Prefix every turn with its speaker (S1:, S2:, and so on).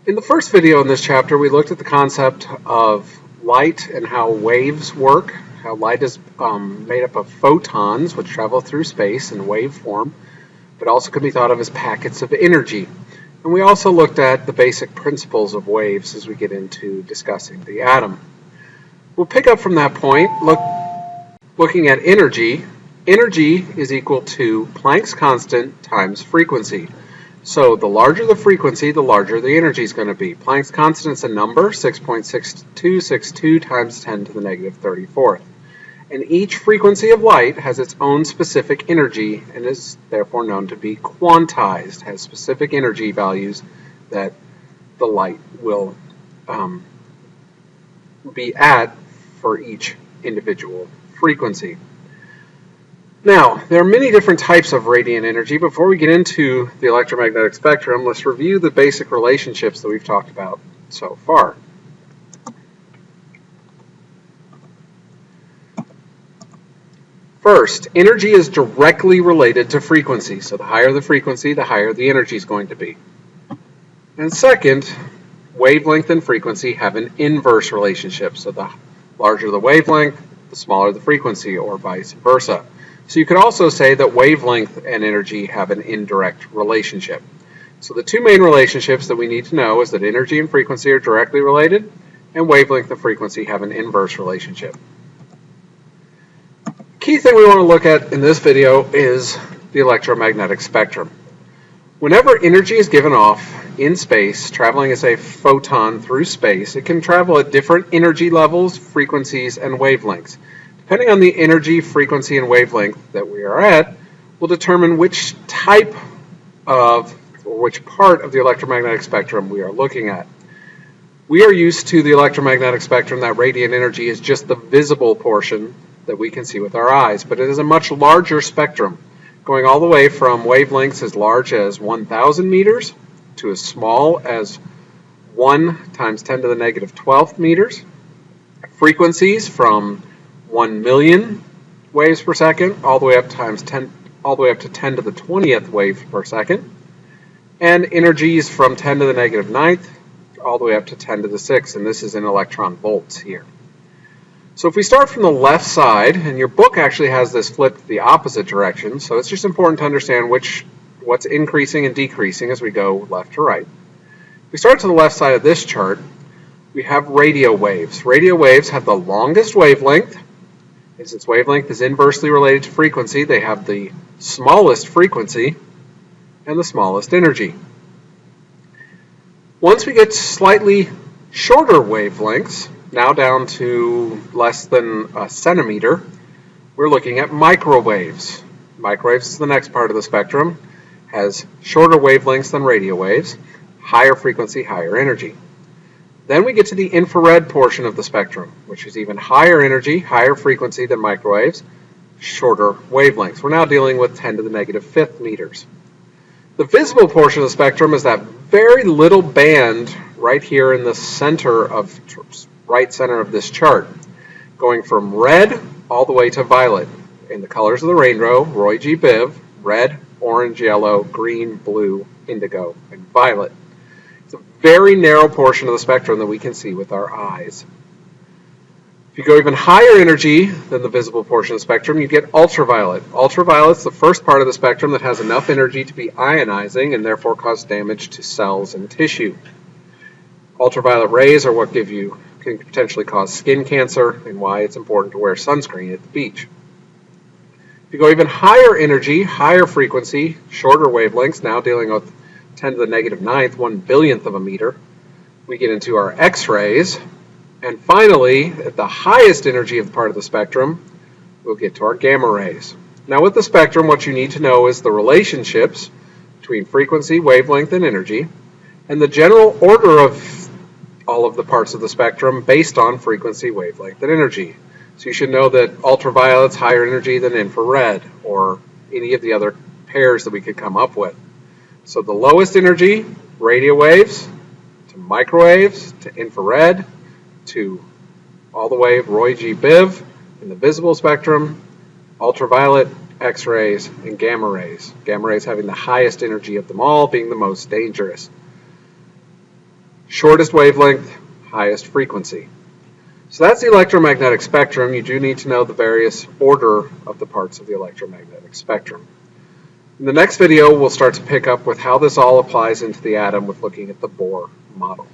S1: In the first video in this chapter, we looked at the concept of light and how waves work, how light is made up of photons which travel through space in wave form, but also can be thought of as packets of energy. And we also looked at the basic principles of waves as we get into discussing the atom. We'll pick up from that point, looking at energy. Energy is equal to Planck's constant times frequency. So the larger the frequency, the larger the energy is going to be. Planck's constant is a number, 6.6262 times 10 to the negative 34th. And each frequency of light has its own specific energy and is therefore known to be quantized, has specific energy values that the light will be at for each individual frequency. Now, there are many different types of radiant energy. Before we get into the electromagnetic spectrum, let's review the basic relationships that we've talked about so far. First, energy is directly related to frequency. So the higher the frequency, the higher the energy is going to be. And second, wavelength and frequency have an inverse relationship. So the larger the wavelength, the smaller the frequency, or vice versa. So you could also say that wavelength and energy have an indirect relationship. So the two main relationships that we need to know is that energy and frequency are directly related, and wavelength and frequency have an inverse relationship. The key thing we want to look at in this video is the electromagnetic spectrum. Whenever energy is given off in space, traveling as a photon through space, it can travel at different energy levels, frequencies, and wavelengths. Depending on the energy, frequency, and wavelength that we are at, will determine which type of, or which part of the electromagnetic spectrum we are looking at. We are used to the electromagnetic spectrum, that radiant energy is just the visible portion that we can see with our eyes, but it is a much larger spectrum, going all the way from wavelengths as large as 1,000 meters to as small as 1 times 10 to the negative 12th meters, frequencies from 1 million waves per second, all the way up to 10 to the 20th wave per second, and energies from 10 to the negative 9th, all the way up to 10 to the 6th, and this is in electron volts here. So if we start from the left side, and your book actually has this flipped the opposite direction, so it's just important to understand what's increasing and decreasing as we go left to right. If we start to the left side of this chart, we have radio waves. Radio waves have the longest wavelength. Since wavelength is inversely related to frequency, they have the smallest frequency and the smallest energy. Once we get slightly shorter wavelengths, now down to less than a centimeter, we're looking at microwaves. Microwaves is the next part of the spectrum, has shorter wavelengths than radio waves, higher frequency, higher energy. Then we get to the infrared portion of the spectrum, which is even higher energy, higher frequency than microwaves, shorter wavelengths. We're now dealing with 10 to the negative 5th meters. The visible portion of the spectrum is that very little band right here in the right center of this chart, going from red all the way to violet. In the colors of the rainbow, Roy G. Biv, red, orange, yellow, green, blue, indigo, and violet. It's a very narrow portion of the spectrum that we can see with our eyes. If you go even higher energy than the visible portion of the spectrum, you get ultraviolet. Ultraviolet is the first part of the spectrum that has enough energy to be ionizing and therefore cause damage to cells and tissue. Ultraviolet rays are what can potentially cause skin cancer and why it's important to wear sunscreen at the beach. If you go even higher energy, higher frequency, shorter wavelengths, now dealing with 10 to the negative 9th, 1/1000th of a meter, we get into our X-rays. And finally, at the highest energy of the part of the spectrum, we'll get to our gamma rays. Now with the spectrum, what you need to know is the relationships between frequency, wavelength, and energy, and the general order of all of the parts of the spectrum based on frequency, wavelength, and energy. So you should know that ultraviolet's higher energy than infrared, or any of the other pairs that we could come up with. So the lowest energy, radio waves, to microwaves, to infrared, to all the way Roy G. Biv in the visible spectrum, ultraviolet, X-rays, and gamma rays. Gamma rays having the highest energy of them all, being the most dangerous. Shortest wavelength, highest frequency. So that's the electromagnetic spectrum. You do need to know the various order of the parts of the electromagnetic spectrum. In the next video, we'll start to pick up with how this all applies into the atom with looking at the Bohr model.